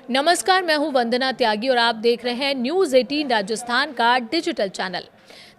नमस्कार, मैं हूं वंदना त्यागी और आप देख रहे हैं न्यूज़ 18 राजस्थान का डिजिटल चैनल।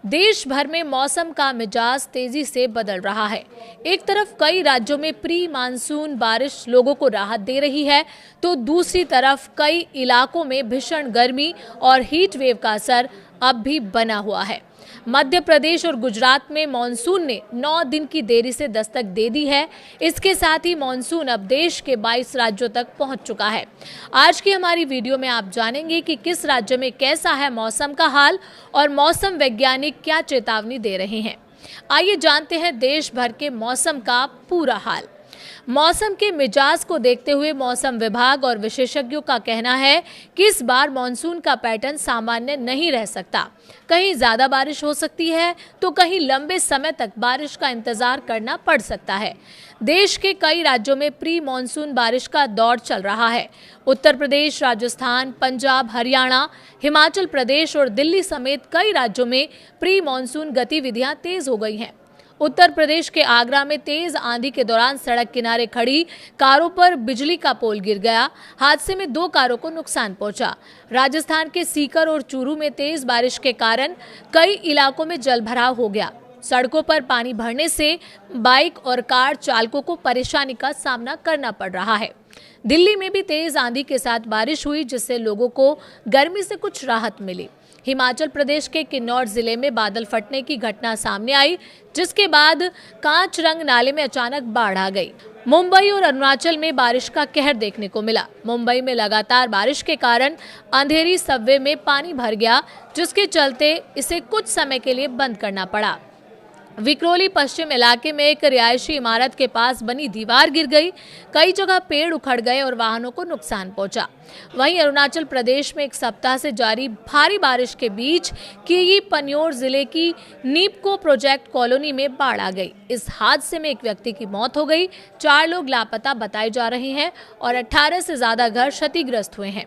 देश भर में मौसम का मिजाज तेजी से बदल रहा है। एक तरफ कई राज्यों में प्री मानसून बारिश लोगों को राहत दे रही है, तो दूसरी तरफ कई इलाकों में भीषण गर्मी और हीट वेव का असर अब भी बना हुआ है। मध्य प्रदेश और गुजरात में मॉनसून ने 9 दिन की देरी से दस्तक दे दी है। इसके साथ ही मॉनसून अब देश के 22 राज्यों तक पहुंच चुका है। आज की हमारी वीडियो में आप जानेंगे कि किस राज्य में कैसा है मौसम का हाल और मौसम वैज्ञानिक क्या चेतावनी दे रहे हैं। आइए जानते हैं देश भर के मौसम का पूरा हाल। मौसम के मिजाज को देखते हुए मौसम विभाग और विशेषज्ञों का कहना है कि इस बार मॉनसून का पैटर्न सामान्य नहीं रह सकता। कहीं ज्यादा बारिश हो सकती है तो कहीं लंबे समय तक बारिश का इंतजार करना पड़ सकता है। देश के कई राज्यों में प्री मॉनसून बारिश का दौर चल रहा है। उत्तर प्रदेश, राजस्थान, पंजाब, हरियाणा, हिमाचल प्रदेश और दिल्ली समेत कई राज्यों में प्री मॉनसून गतिविधियां तेज हो गई हैं। उत्तर प्रदेश के आगरा में तेज आंधी के दौरान सड़क किनारे खड़ी कारों पर बिजली का पोल गिर गया। हादसे में 2 कारों को नुकसान पहुंचा। राजस्थान के सीकर और चूरू में तेज बारिश के कारण कई इलाकों में जलभराव हो गया। सड़कों पर पानी भरने से बाइक और कार चालकों को परेशानी का सामना करना पड़ रहा है। दिल्ली में भी तेज आंधी के साथ बारिश हुई, जिससे लोगों को गर्मी से कुछ राहत मिली। हिमाचल प्रदेश के किन्नौर जिले में बादल फटने की घटना सामने आई, जिसके बाद कांचरंग नाले में अचानक बाढ़ आ गई। मुंबई और अरुणाचल में बारिश का कहर देखने को मिला। मुंबई में लगातार बारिश के कारण अंधेरी सबवे में पानी भर गया, जिसके चलते इसे कुछ समय के लिए बंद करना पड़ा। विक्रोली पश्चिम इलाके में एक रिहायशी इमारत के पास बनी दीवार गिर गई। कई जगह पेड़ उखड़ गए और वाहनों को नुकसान पहुंचा। वहीं अरुणाचल प्रदेश में एक सप्ताह से जारी भारी बारिश के बीच किगी पन्योर जिले की नीपको प्रोजेक्ट कॉलोनी में बाढ़ आ गई। इस हादसे में एक व्यक्ति की मौत हो गई, 4 लोग लापता बताए जा रहे हैं और 18 से ज्यादा घर क्षतिग्रस्त हुए हैं।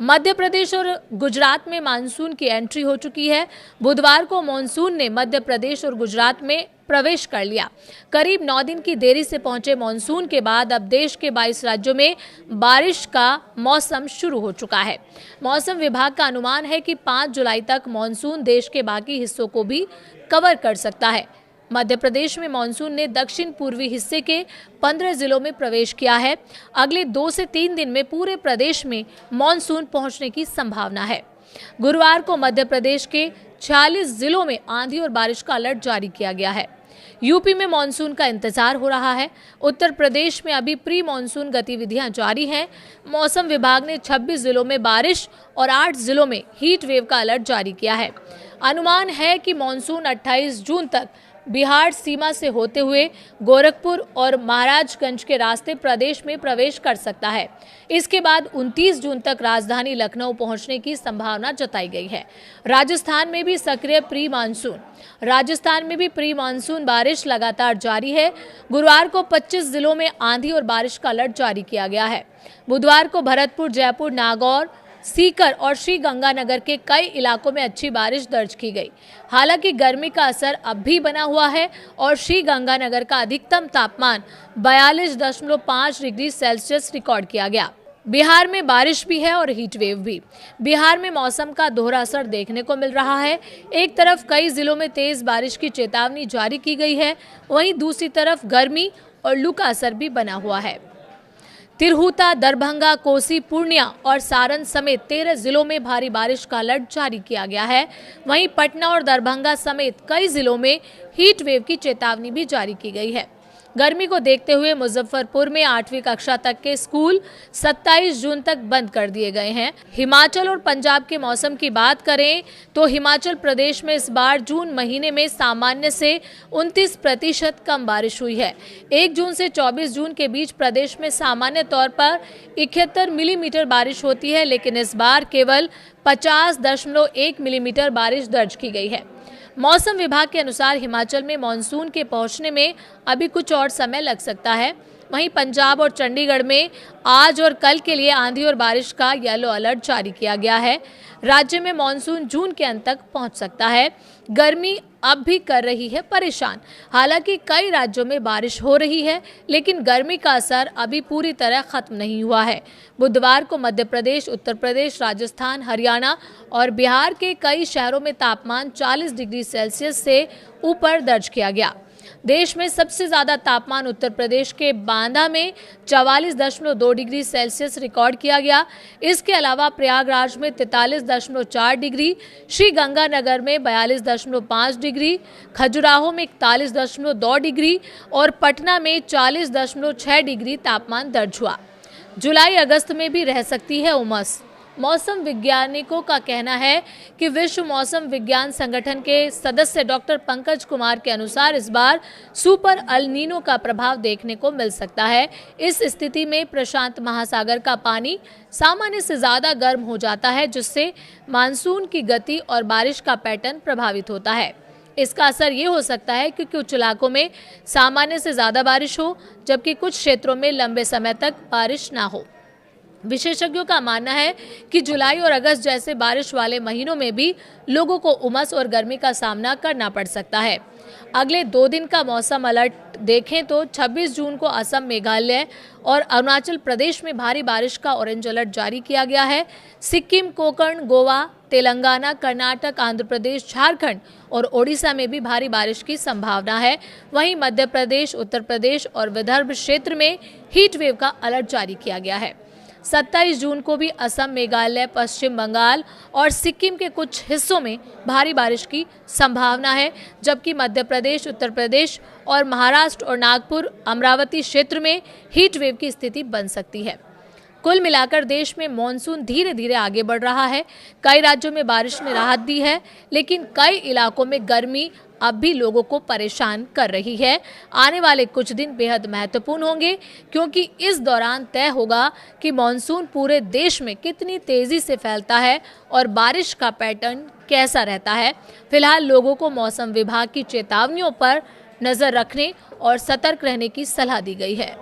मध्य प्रदेश और गुजरात में मानसून की एंट्री हो चुकी है। बुधवार को मानसून ने मध्य प्रदेश और गुजरात में प्रवेश कर लिया। करीब 9 दिन की देरी से पहुंचे मानसून के बाद अब देश के 22 राज्यों में बारिश का मौसम शुरू हो चुका है। मौसम विभाग का अनुमान है कि 5 जुलाई तक मानसून देश के बाकी हिस्सों को भी कवर कर सकता है। मध्य प्रदेश में मानसून ने दक्षिण पूर्वी हिस्से के 15 जिलों में प्रवेश किया है। अगले 2 से 3 दिन में पूरे प्रदेश में मानसून पहुंचने की संभावना है। गुरुवार को मध्य प्रदेश के 46 जिलों में आंधी और बारिश का अलर्ट जारी किया गया है। यूपी में मानसून का इंतजार हो रहा है। उत्तर प्रदेश में अभी प्री मानसून गतिविधियां जारी हैं। मौसम विभाग ने 26 जिलों में बारिश और 8 जिलों में हीट वेव का अलर्ट जारी किया है। अनुमान है कि मानसून 28 जून तक बिहार सीमा से होते हुए गोरखपुर और महाराजगंज के रास्ते प्रदेश में प्रवेश कर सकता है। इसके बाद 29 जून तक राजधानी लखनऊ पहुंचने की संभावना जताई गई है। राजस्थान में भी सक्रिय प्री मानसून बारिश लगातार जारी है। गुरुवार को 25 जिलों में आंधी और बारिश का अलर्ट जारी किया गया है। बुधवार को भरतपुर, जयपुर, नागौर, सीकर और श्री गंगानगर के कई इलाकों में अच्छी बारिश दर्ज की गई। हालांकि गर्मी का असर अब भी बना हुआ है और श्री गंगानगर का अधिकतम तापमान 42.5 डिग्री सेल्सियस रिकॉर्ड किया गया। बिहार में बारिश भी है और हीट वेव भी। बिहार में मौसम का दोहरा असर देखने को मिल रहा है। एक तरफ कई जिलों में तेज बारिश की चेतावनी जारी की गई है, वहीं दूसरी तरफ गर्मी और लू का असर भी बना हुआ है। तिरहुता, दरभंगा, कोसी, पूर्णिया और सारण समेत 13 जिलों में भारी बारिश का अलर्ट जारी किया गया है। वहीं पटना और दरभंगा समेत कई जिलों में हीट वेव की चेतावनी भी जारी की गई है। गर्मी को देखते हुए मुजफ्फरपुर में 8वीं कक्षा तक के स्कूल 27 जून तक बंद कर दिए गए हैं। हिमाचल और पंजाब के मौसम की बात करें तो हिमाचल प्रदेश में इस बार जून महीने में सामान्य से 29% कम बारिश हुई है। 1 जून से 24 जून के बीच प्रदेश में सामान्य तौर पर 71 मिलीमीटर बारिश होती है, लेकिन इस बार केवल 50.1 मिलीमीटर बारिश दर्ज की गई है। मौसम विभाग के अनुसार हिमाचल में मानसून के पहुंचने में अभी कुछ और समय लग सकता है। वहीं पंजाब और चंडीगढ़ में आज और कल के लिए आंधी और बारिश का येलो अलर्ट जारी किया गया है। राज्य में मानसून जून के अंत तक पहुंच सकता है। गर्मी अब भी कर रही है परेशान। हालांकि कई राज्यों में बारिश हो रही है, लेकिन गर्मी का असर अभी पूरी तरह खत्म नहीं हुआ है। बुधवार को मध्य प्रदेश, उत्तर प्रदेश, राजस्थान, हरियाणा और बिहार के कई शहरों में तापमान 40 डिग्री सेल्सियस से ऊपर दर्ज किया गया। देश में सबसे ज्यादा तापमान उत्तर प्रदेश के बांदा में 44.2 डिग्री सेल्सियस रिकॉर्ड किया गया। इसके अलावा प्रयागराज में 43.4 डिग्री, श्री गंगानगर में 42.5 डिग्री, खजुराहो में 41.2 डिग्री और पटना में 40.6 डिग्री तापमान दर्ज हुआ। जुलाई अगस्त में भी रह सकती है उमस। मौसम वैज्ञानिकों का कहना है कि विश्व मौसम विज्ञान संगठन के सदस्य डॉक्टर पंकज कुमार के अनुसार इस बार सुपर अल नीनो का प्रभाव देखने को मिल सकता है। इस स्थिति में प्रशांत महासागर का पानी सामान्य से ज्यादा गर्म हो जाता है, जिससे मानसून की गति और बारिश का पैटर्न प्रभावित होता है। इसका असर ये हो सकता है कि कुछ इलाकों में सामान्य से ज्यादा बारिश हो, जबकि कुछ क्षेत्रों में लंबे समय तक बारिश ना हो। विशेषज्ञों का मानना है कि जुलाई और अगस्त जैसे बारिश वाले महीनों में भी लोगों को उमस और गर्मी का सामना करना पड़ सकता है। अगले 2 दिन का मौसम अलर्ट देखें तो 26 जून को असम, मेघालय और अरुणाचल प्रदेश में भारी बारिश का ऑरेंज अलर्ट जारी किया गया है। सिक्किम, कोंकण, गोवा, तेलंगाना, कर्नाटक, आंध्र प्रदेश, झारखंड और ओडिशा में भी भारी बारिश की संभावना है। वहीं मध्य प्रदेश, उत्तर प्रदेश और विदर्भ क्षेत्र में हीट वेव का अलर्ट जारी किया गया है। 27 जून को भी असम, मेघालय, पश्चिम बंगाल और सिक्किम के कुछ हिस्सों में भारी बारिश की संभावना है, जबकि मध्य प्रदेश, उत्तर प्रदेश और महाराष्ट्र और नागपुर, अमरावती क्षेत्र में हीट वेव की स्थिति बन सकती है। कुल मिलाकर देश में मॉनसून धीरे धीरे आगे बढ़ रहा है। कई राज्यों में बारिश ने राहत दी है, लेकिन कई इलाकों में गर्मी अब भी लोगों को परेशान कर रही है। आने वाले कुछ दिन बेहद महत्वपूर्ण होंगे, क्योंकि इस दौरान तय होगा कि मॉनसून पूरे देश में कितनी तेजी से फैलता है और बारिश का पैटर्न कैसा रहता है। फिलहाल लोगों को मौसम विभाग की चेतावनियों पर नजर रखने और सतर्क रहने की सलाह दी गई है।